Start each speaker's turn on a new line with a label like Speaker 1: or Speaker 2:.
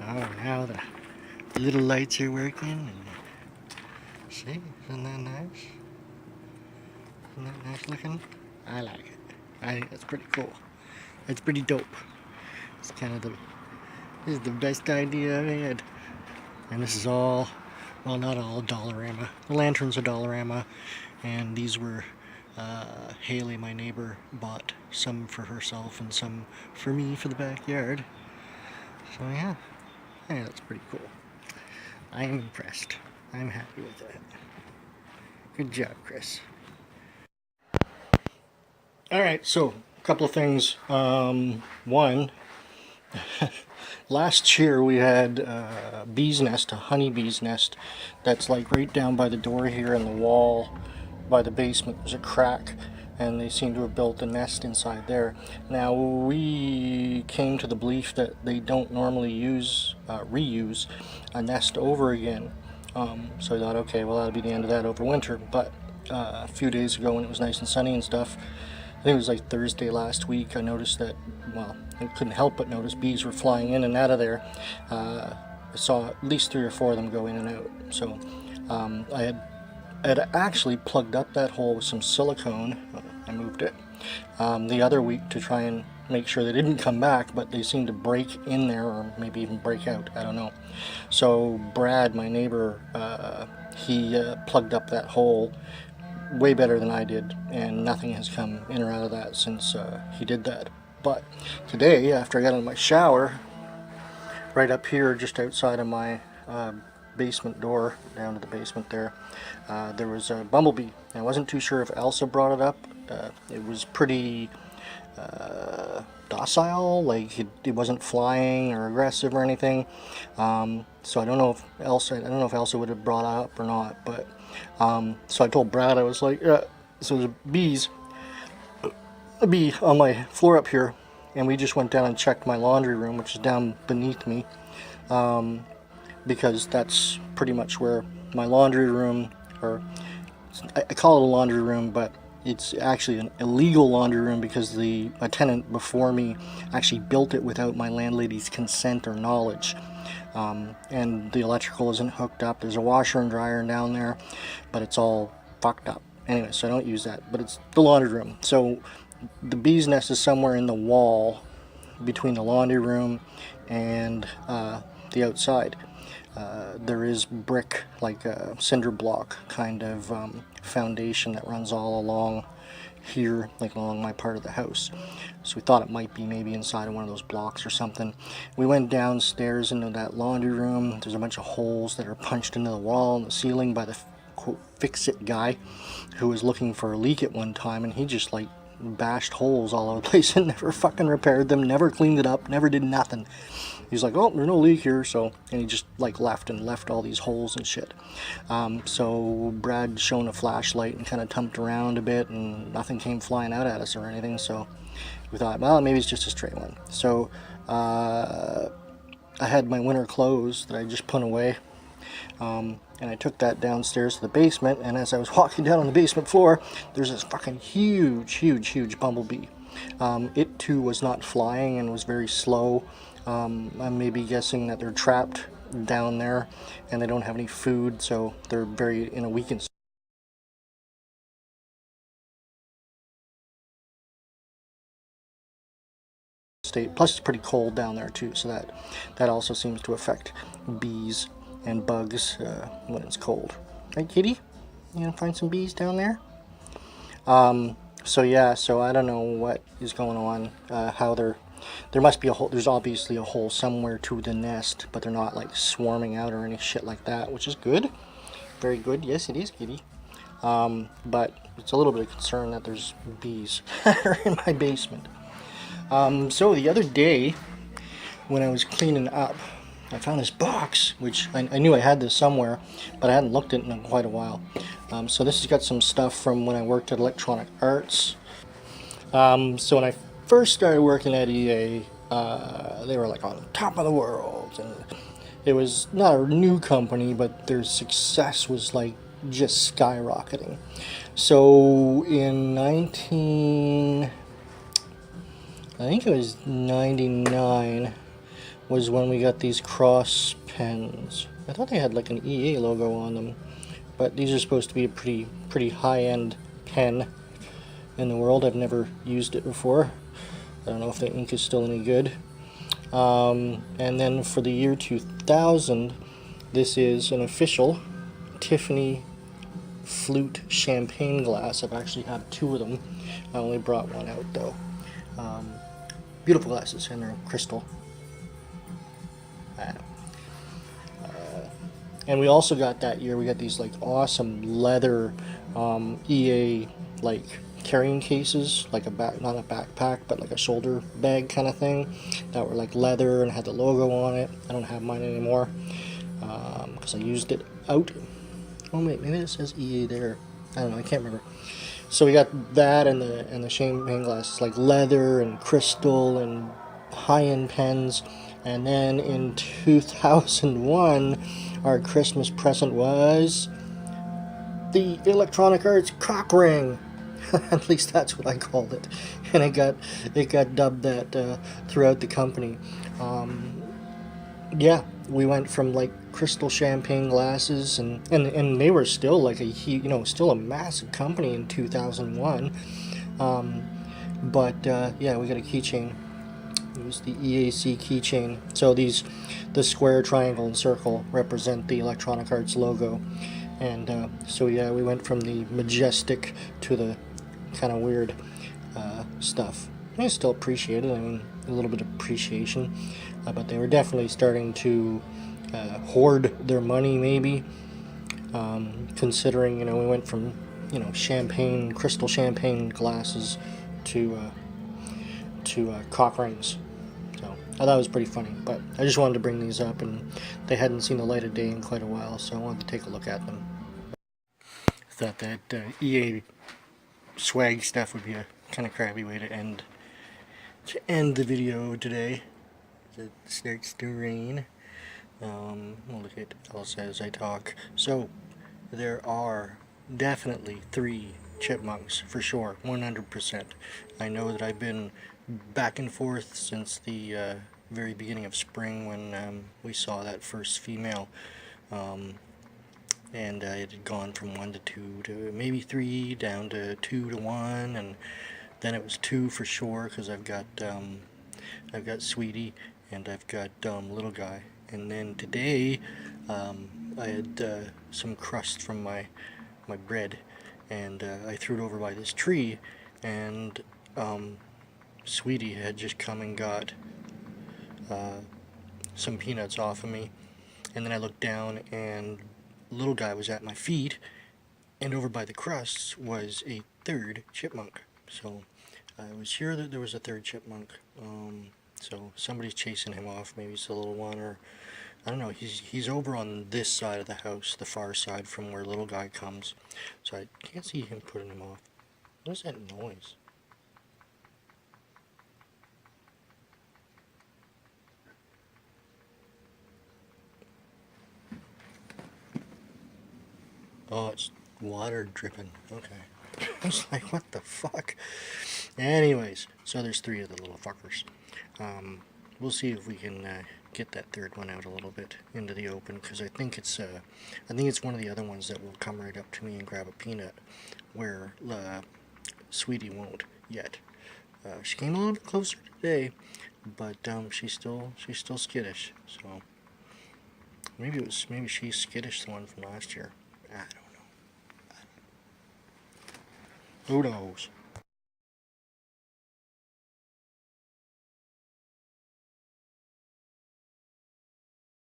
Speaker 1: Oh, now the little lights are working. And see, isn't that nice? Isn't that nice looking? I like it. I think that's pretty cool. It's pretty dope. It's kind of this is the best idea I've had. And this is all, well, not all Dollarama. The lanterns are Dollarama, and these were Haley, my neighbor, bought some for herself and some for me for the backyard. So yeah, that's pretty cool. I'm impressed. I'm happy with that. Good job, Chris. Alright, so a couple of things. One, last year we had a bee's nest, a honeybee's nest, that's like right down by the door here in the wall by the basement. There's a crack, and they seem to have built a nest inside there. Now, we came to the belief that they don't normally reuse a nest over again. So I thought, okay, well, that'll be the end of that over winter. But a few days ago, when it was nice and sunny and stuff, I think it was like Thursday last week, I noticed that, well, I couldn't help but notice bees were flying in and out of there. I saw at least 3 or 4 of them go in and out. So I had actually plugged up that hole with some silicone. I moved it the other week to try and make sure they didn't come back, but they seemed to break in there, or maybe even break out, I don't know. So Brad, my neighbor, he plugged up that hole way better than I did, and nothing has come in or out of that since he did that. But today, after I got in my shower, right up here just outside of my basement door, down to the basement there, there was a bumblebee. I wasn't too sure if Elsa brought it up. It was pretty docile, like it wasn't flying or aggressive or anything. So I don't know if Elsa would have brought it up or not. But so I told Brad, I was like, yeah. So there's a bee on my floor up here, and we just went down and checked my laundry room, which is down beneath me, because that's pretty much where my laundry room, or I call it a laundry room, but it's actually an illegal laundry room because a tenant before me actually built it without my landlady's consent or knowledge. And the electrical isn't hooked up. There's a washer and dryer down there, but it's all fucked up. Anyway, so I don't use that, but it's the laundry room. So the bee's nest is somewhere in the wall between the laundry room and the outside. There is brick, like a cinder block kind of foundation that runs all along here, like along my part of the house. So we thought it might be maybe inside of one of those blocks or something. We went downstairs into that laundry room. There's a bunch of holes that are punched into the wall and the ceiling by the quote fix-it guy who was looking for a leak at one time, and he just like bashed holes all over the place and never fucking repaired them, never cleaned it up, never did nothing. He's like, oh, there's no leak here, so, and he just like left all these holes and shit. So Brad shone a flashlight and kind of tumped around a bit, and nothing came flying out at us or anything. So we thought, well, maybe it's just a stray one. So I had my winter clothes that I just put away, and I took that downstairs to the basement. And as I was walking down on the basement floor, there's this fucking huge bumblebee. It too was not flying and was very slow. I'm maybe guessing that they're trapped down there and they don't have any food, so they're very in a weakened state. Plus it's pretty cold down there too, so that also seems to affect bees and bugs when it's cold. Right, kitty? You gonna find some bees down there? So yeah, so I don't know what is going on, how there must be a hole. There's obviously a hole somewhere to the nest, but they're not like swarming out or any shit like that, which is good. Very good. Yes, it is, kitty. But it's a little bit of concern that there's bees in my basement. So the other day, when I was cleaning up, I found this box, which I knew I had this somewhere, but I hadn't looked at it in quite a while. So this has got some stuff from when I worked at Electronic Arts. So when I first started working at EA, they were like on top of the world, and it was not a new company, but their success was like just skyrocketing. So in I think it was 99, was when we got these cross pens. I thought they had like an EA logo on them, but these are supposed to be a pretty high-end pen in the world. I've never used it before. I don't know if the ink is still any good. And then for the year 2000, this is an official Tiffany flute champagne glass. I've actually had two of them. I only brought one out though. Beautiful glasses, and they're crystal. And we also got that year, we got these like awesome leather EA like carrying cases, like a back, not a backpack, but like a shoulder bag kind of thing, that were like leather and had the logo on it. I don't have mine anymore because I used it out. Oh wait, maybe it says EA there. I don't know, I can't remember. So we got that and the champagne glasses, like leather and crystal and high-end pens. And then in 2001, our Christmas present was the Electronic Arts cock ring. At least that's what I called it, and it got dubbed that throughout the company. Yeah, we went from like crystal champagne glasses, and they were still like still a massive company in 2001. But yeah, we got a keychain. It was the EAC keychain. So the square, triangle, and circle represent the Electronic Arts logo. And so yeah, we went from the majestic to the kind of weird stuff. I still appreciate it. I mean, a little bit of appreciation. But they were definitely starting to hoard their money, maybe. Considering, we went from, crystal champagne glasses to cock rings. So I thought it was pretty funny, but I just wanted to bring these up, and they hadn't seen the light of day in quite a while, so I wanted to take a look at them. Thought that EA swag stuff would be a kind of crappy way to end the video today. It starts to rain. I'll look at else as I talk. So there are definitely 3 chipmunks for sure, 100%. I know that I've been back and forth since the very beginning of spring when we saw that first female, and it had gone from 1 to 2 to maybe 3 down to 2 to 1, and then it was 2 for sure because I've got Sweetie and I've got Little Guy. And then today I had some crust from my bread, and I threw it over by this tree, and Sweetie had just come and got some peanuts off of me, and then I looked down and Little Guy was at my feet, and over by the crusts was a 3rd chipmunk. So I was sure that there was a 3rd chipmunk. So somebody's chasing him off. Maybe it's a little one, or I don't know. He's over on this side of the house, the far side from where Little Guy comes. So I can't see him putting him off. What is that noise? Oh, it's water dripping. Okay. I was like, what the fuck? Anyways, so there's 3 of the little fuckers. We'll see if we can get that 3rd one out a little bit into the open, because I think it's one of the other ones that will come right up to me and grab a peanut, where Sweetie won't yet. She came a little bit closer today, but she's still skittish. So maybe she's skittish, the one from last year. I don't know. Who knows?